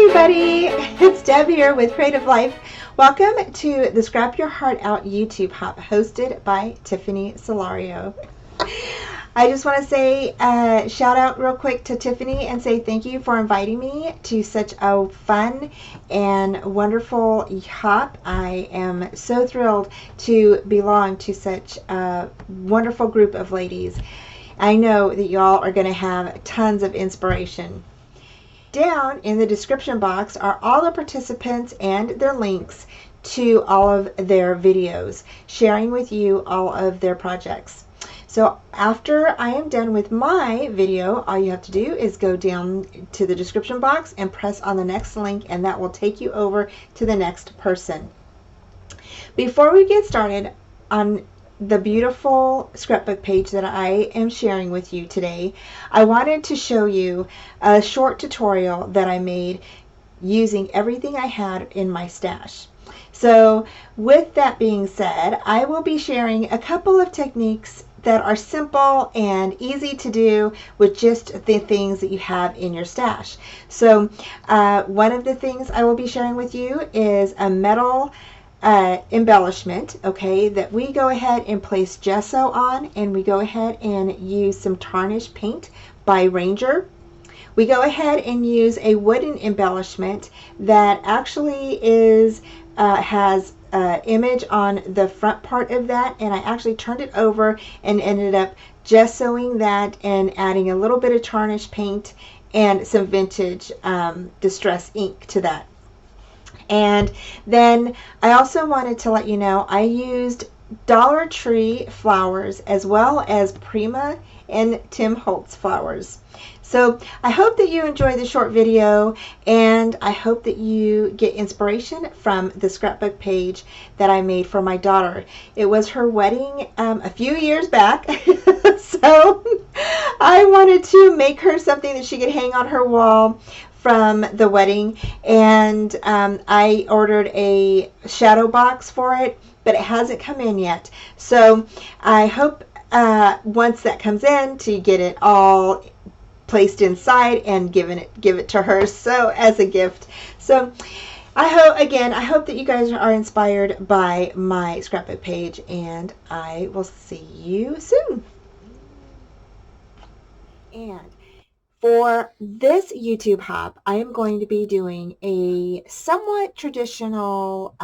everybody, it's Deb here with Creative Life. Welcome to the Scrap Your Heart Out YouTube Hop hosted by Tiffany Solorio. I just want to say shout out real quick to Tiffany and say thank you for inviting me to such a fun and wonderful hop. I am so thrilled to belong to such a wonderful group of ladies. I know that y'all are going to have tons of inspiration. Down in the description box are all the participants and their links to all of their videos, sharing with you all of their projects. So after I am done with my video, all you have to do is go down to the description box and press on the next link, and that will take you over to the next person. Before we get started on the beautiful scrapbook page that I am sharing with you today, I wanted to show you a short tutorial that I made using everything I had in my stash. So with that being said, I will be sharing a couple of techniques that are simple and easy to do with just the things that you have in your stash. So one of the things I will be sharing with you is a metal embellishment, okay, that we go ahead and place gesso on, and we go ahead and use some tarnish paint by Ranger. We go ahead and use a wooden embellishment that actually has image on the front part of that, and I actually turned it over and ended up gessoing that and adding a little bit of tarnish paint and some vintage distress ink to that. And then I also wanted to let you know I used Dollar Tree flowers as well as Prima and Tim Holtz flowers. So I hope that you enjoy the short video, and I hope that you get inspiration from the scrapbook page that I made for my daughter. It was her wedding a few years back, so I wanted to make her something that she could hang on her wall from the wedding, and I ordered a shadow box for it, but it hasn't come in yet. So I hope once that comes in to get it all placed inside and give it to her so as a gift. So I hope that you guys are inspired by my scrapbook page, and I will see you soon. And for this YouTube hop, I am going to be doing a somewhat traditional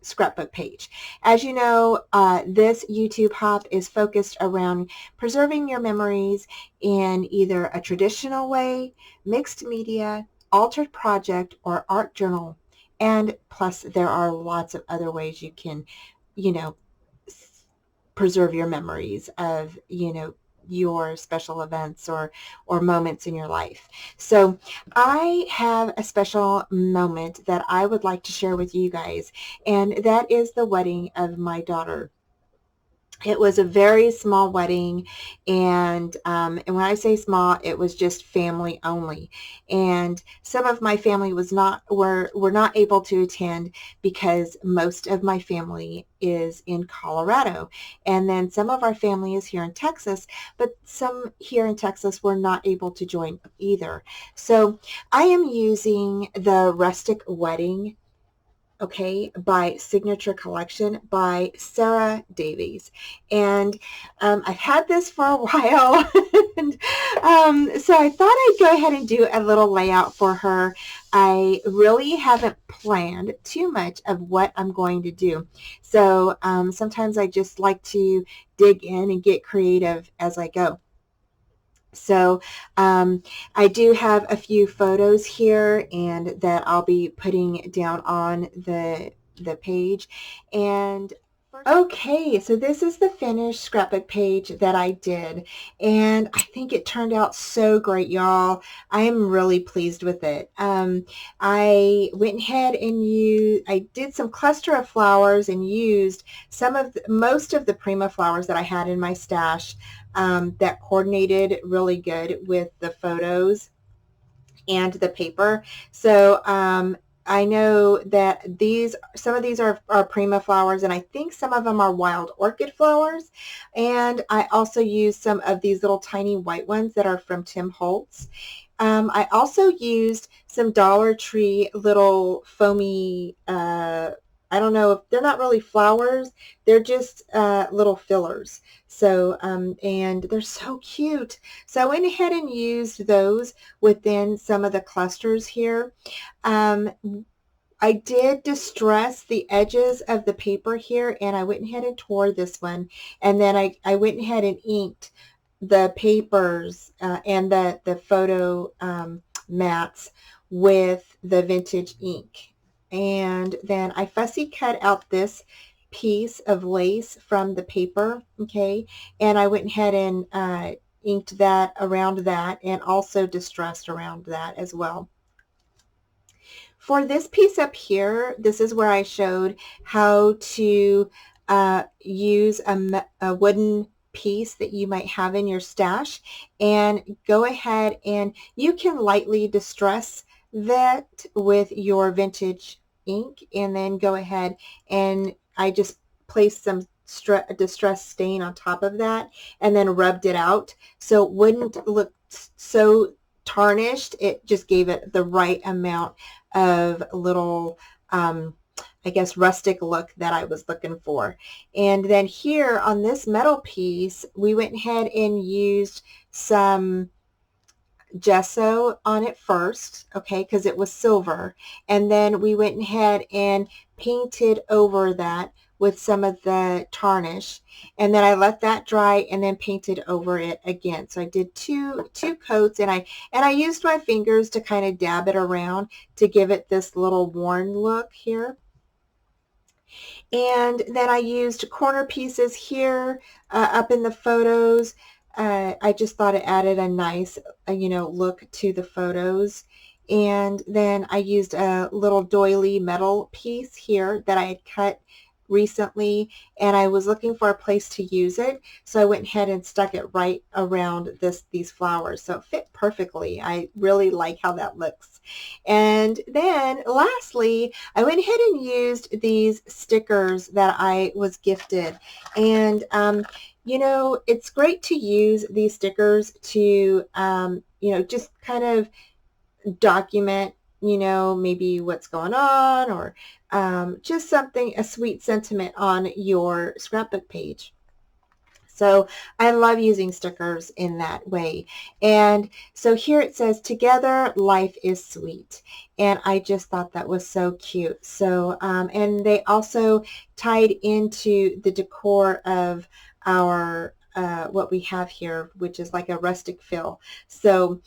scrapbook page. As you know, this YouTube hop is focused around preserving your memories in either a traditional way, mixed media, altered project, or art journal. And plus, there are lots of other ways you can, preserve your memories of, your special events or moments in your life. So I have a special moment that I would like to share with you guys, and that is the wedding of my daughter. It was a very small wedding, and when I say small, it was just family only. And some of my family were not able to attend because most of my family is in Colorado, and then some of our family is here in Texas, but some here in Texas were not able to join either. So I am using the Rustic Wedding, okay, by Signature Collection by Sarah Davies. And I've had this for a while, and so I thought I'd go ahead and do a little layout for her. I really haven't planned too much of what I'm going to do. So sometimes I just like to dig in and get creative as I go. So I do have a few photos here and that I'll be putting down on the page. And okay, so this is the finished scrapbook page that I did, and I think it turned out so great, y'all. I am really pleased with it. I went ahead and I did some cluster of flowers and used most of the Prima flowers that I had in my stash that coordinated really good with the photos and the paper. So I know that some of these are Prima flowers, and I think some of them are wild orchid flowers. And I also use some of these little tiny white ones that are from Tim Holtz. I also used some Dollar Tree little foamy, I don't know if they're not really flowers, they're just little fillers. So, and they're so cute. So I went ahead and used those within some of the clusters here. Um, I did distress the edges of the paper here, and I went ahead and tore this one, and then I went ahead and inked the papers and the photo mats with the vintage ink. And then I fussy cut out this piece of lace from the paper, okay, and I went ahead and inked that around that, and also distressed around that as well. For this piece up here, this is where I showed how to use a wooden piece that you might have in your stash, and go ahead and you can lightly distress that with your vintage ink, and then go ahead and I just placed some distress stain on top of that and then rubbed it out so it wouldn't look so tarnished. It just gave it the right amount of little, I guess, rustic look that I was looking for. And then here on this metal piece, we went ahead and used some gesso on it first, okay, because it was silver. And then we went ahead and painted over that with some of the tarnish, and then I let that dry and then painted over it again. So I did two coats, and I used my fingers to kind of dab it around to give it this little worn look here. And then I used corner pieces here up in the photos. I just thought it added a nice, look to the photos. And then I used a little doily metal piece here that I had cut recently, and I was looking for a place to use it, so I went ahead and stuck it right around these flowers, so it fit perfectly. I really like how that looks. And then lastly, I went ahead and used these stickers that I was gifted, and it's great to use these stickers to just kind of document, maybe what's going on, or just something, a sweet sentiment on your scrapbook page. So I love using stickers in that way. And so here it says, "Together, life is sweet." And I just thought that was so cute. So, and they also tied into the decor of our what we have here, which is like a rustic feel. So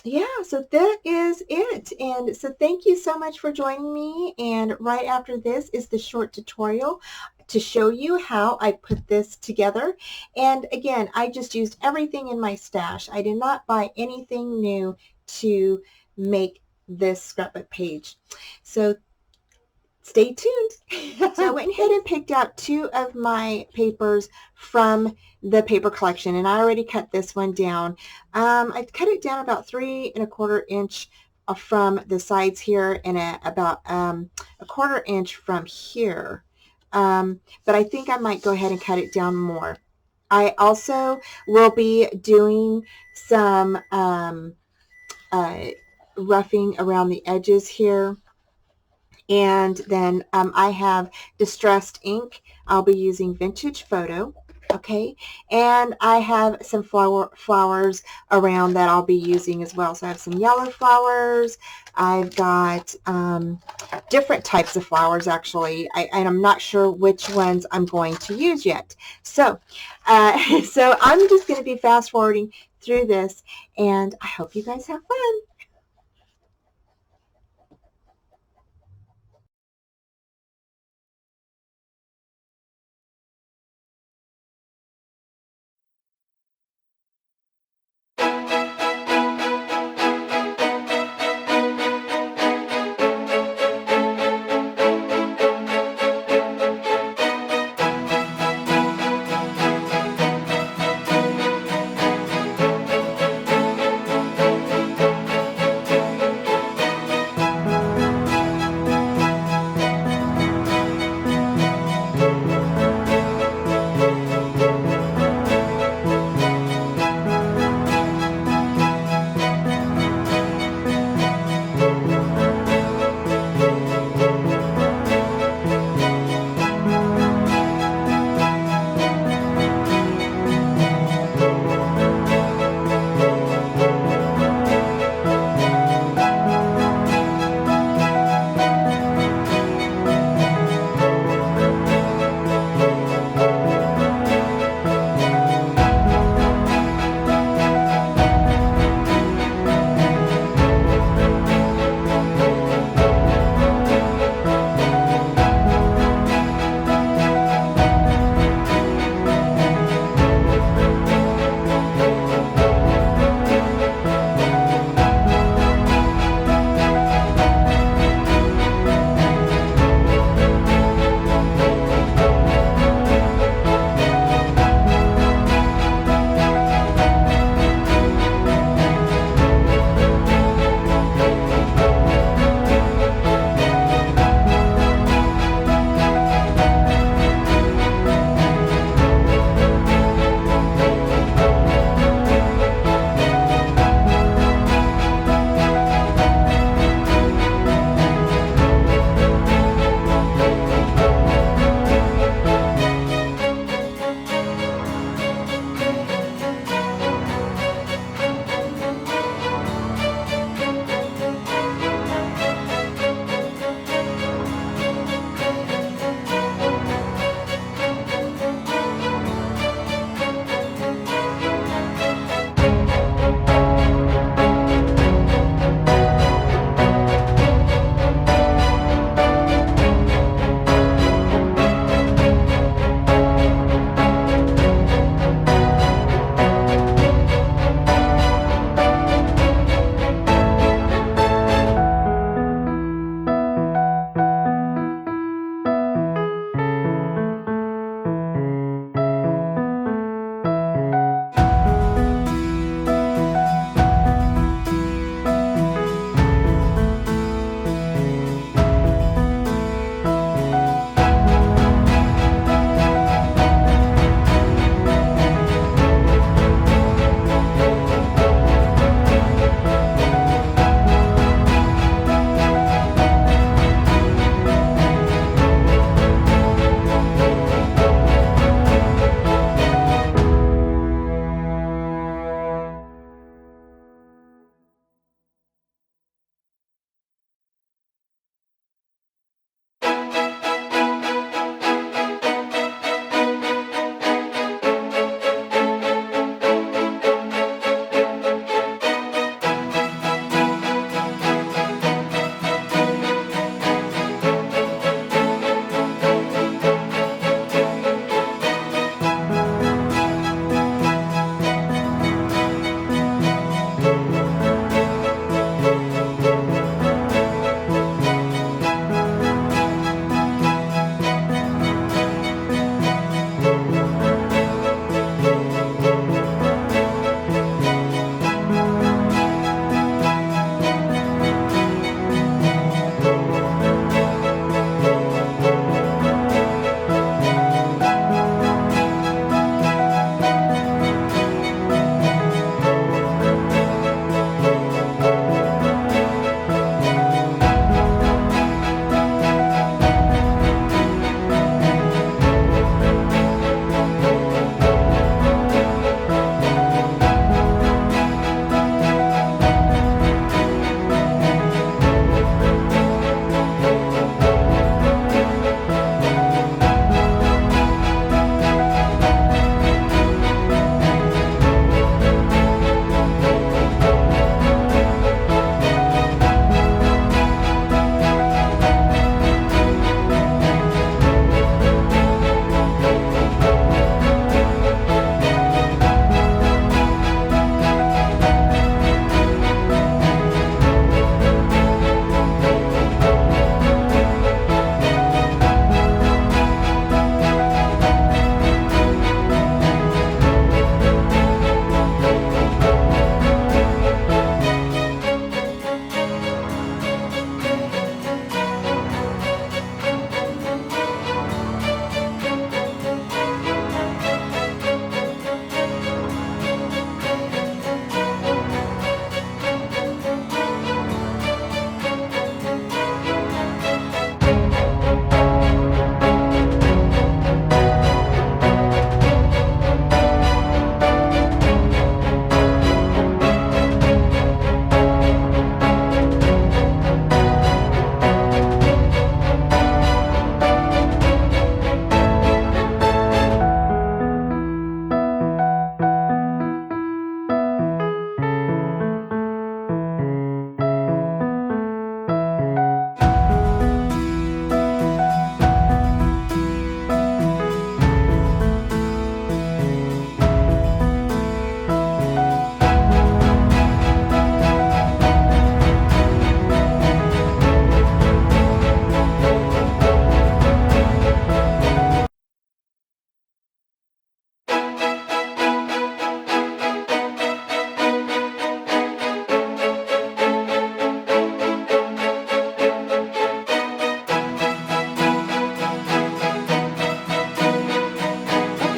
yeah, so that is it. And so thank you so much for joining me. And right after this is the short tutorial to show you how I put this together. And again, I just used everything in my stash. I did not buy anything new to make this scrapbook page. So stay tuned. So I went ahead and picked out two of my papers from the paper collection, and I already cut this one down. I cut it down about 3¼ inch from the sides here, and about a 1/4 inch from here. But I think I might go ahead and cut it down more. I also will be doing some roughing around the edges here. And then I have distressed ink. I'll be using Vintage Photo, okay? And I have some flowers around that I'll be using as well. So I have some yellow flowers. I've got different types of flowers, actually. And I'm not sure which ones I'm going to use yet. So, so I'm just going to be fast forwarding through this, and I hope you guys have fun.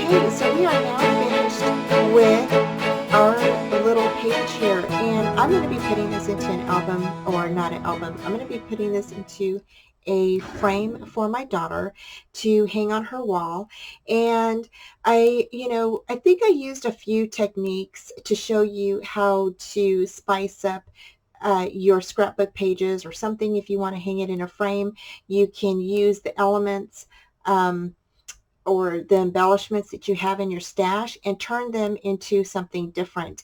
Okay, so we are now finished with our little page here, and I'm going to be putting this into an album, or not an album, I'm going to be putting this into a frame for my daughter to hang on her wall. And I think I used a few techniques to show you how to spice up your scrapbook pages or something. If you want to hang it in a frame, you can use the elements or the embellishments that you have in your stash and turn them into something different.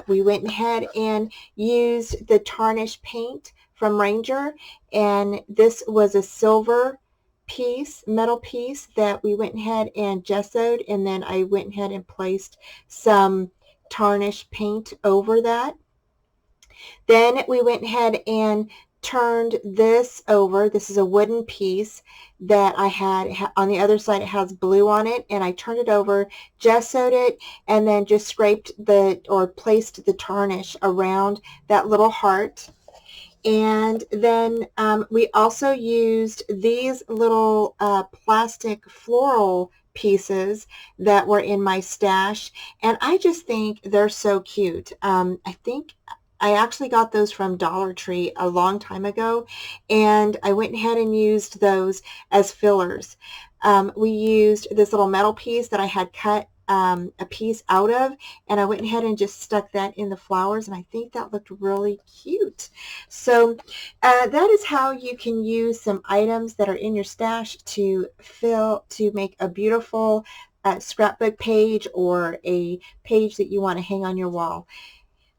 We went ahead and used the tarnish paint from Ranger, and this was a silver piece, metal piece that we went ahead and gessoed, and then I went ahead and placed some tarnish paint over that. Then we went ahead and turned this over. This is a wooden piece that I had on the other side. It has blue on it, and I turned it over, gessoed it, and then just scraped or placed the tarnish around that little heart. And then we also used these little plastic floral pieces that were in my stash, and I just think they're so cute. I think I actually got those from Dollar Tree a long time ago, and I went ahead and used those as fillers. We used this little metal piece that I had cut a piece out of, and I went ahead and just stuck that in the flowers, and I think that looked really cute. So that is how you can use some items that are in your stash to make a beautiful scrapbook page or a page that you want to hang on your wall.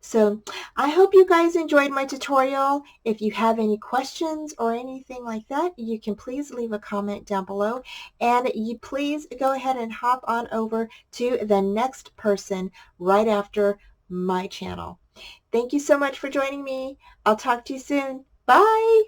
So I hope you guys enjoyed my tutorial. If you have any questions or anything like that, you can please leave a comment down below, and you please go ahead and hop on over to the next person right after my channel. Thank you so much for joining me. I'll talk to you soon. Bye.